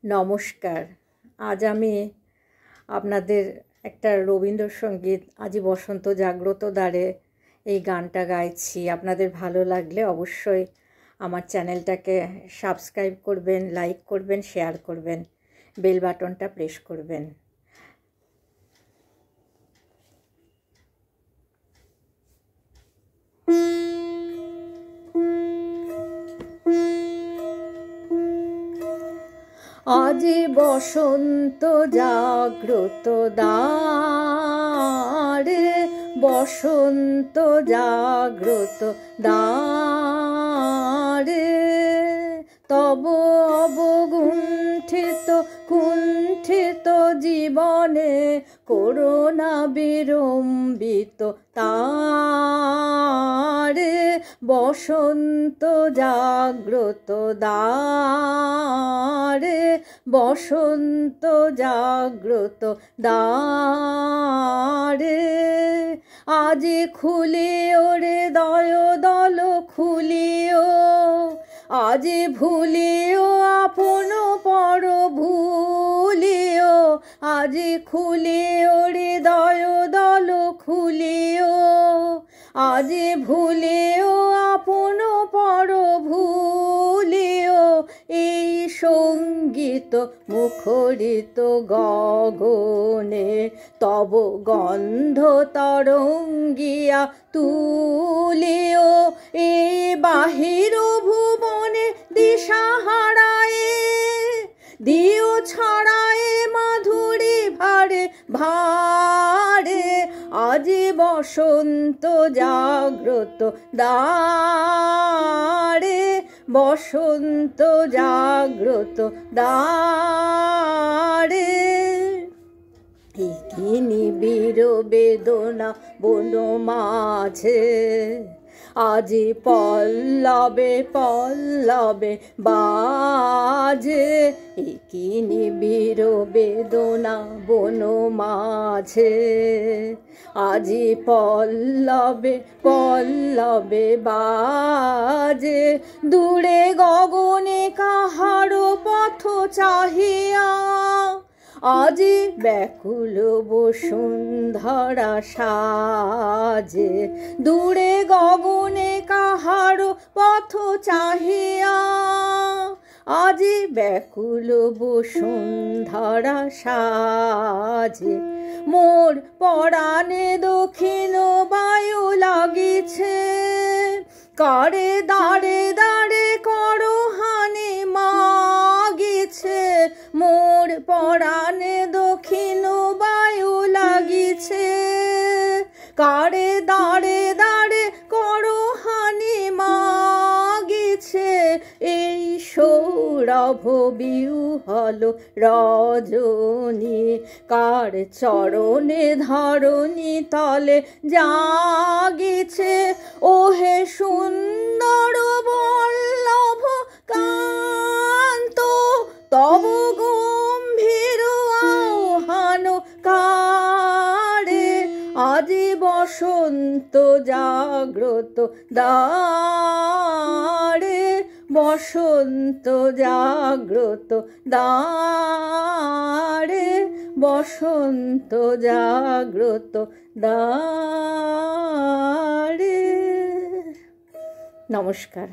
নমস্কার। আজ আমি আপনাদের একটা রবীন্দ্রসঙ্গীত আজি বসন্ত জাগ্রত দ্বারে এই গানটা গাইছি। আপনাদের ভালো লাগলে অবশ্যই আমার চ্যানেলটাকে সাবস্ক্রাইব করবেন, লাইক করবেন, শেয়ার করবেন, বেল বাটনটা প্রেস করবেন। আজি বসন্ত জাগ্রত দ্বারে, বসন্ত জাগ্রত দ্বারে, তব অবগুণ্ঠিত কুণ্ঠিত জীবনে করুণা বিড়ম্বিত তারে, বসন্ত জাগ্রত দ্বারে, বসন্ত জাগ্রত দ্বারে, আজি খুলিও রে দয় দল খুলিও, আজি ভুলিও আপন পর ভুলিও, আজি খুলিও রে দয় দল খুলিও, আজি ভুলিও আপন পর ভুলিও, এই সঙ্গীত মুখরিত গগনে তব গন্ধ তরঙ্গিয়া তুলিও, এই বাহির ভুবনে দিশা হারায়ে দিও ছড়ায়ে মাধুরী ভারে ভারে, আজি বসন্ত জাগ্রত দ্বারে, বসন্ত জাগ্রত দ্বারে, কি নিবিড় বেদনা বন মাঝে, আজি পল্লবে পল্লবে বাজে, কি নিবিড় বেদনা বন মাঝে, আজি পল্লবে পল্লবে বাজে, দূরে গগনে কাহার পথ চাহিয়া, আজি ব্যাকুল বসুন্ধরা সাজে, দূরে গগনে কাহার পথ চাহিয়া, আজি ব্যাকুল বসুন্ধরা সাজে, মোর পরাণে দক্ষিণ বায়ু লাগিছে, কারে দাঁড়ে দাঁড়ে করহানি মাগিছে, মোর পরাণে দক্ষিণ বায়ু লাগিছে, কারে দাঁড়ে দাঁড়ে করহানি মাগিছে, এই সৌরভ বিহ্বল রজনী, কার চরণে ধরণী তলে জাগিছে, ওহে সুন্দর বল্লভ কান্ত, তব গম্ভীর আহ্বান কারে, আজি বসন্ত জাগ্রত দ্বারে, বসন্ত জাগ্রত দ্বারে, বসন্ত জাগ্রত দ্বারে। নমস্কার।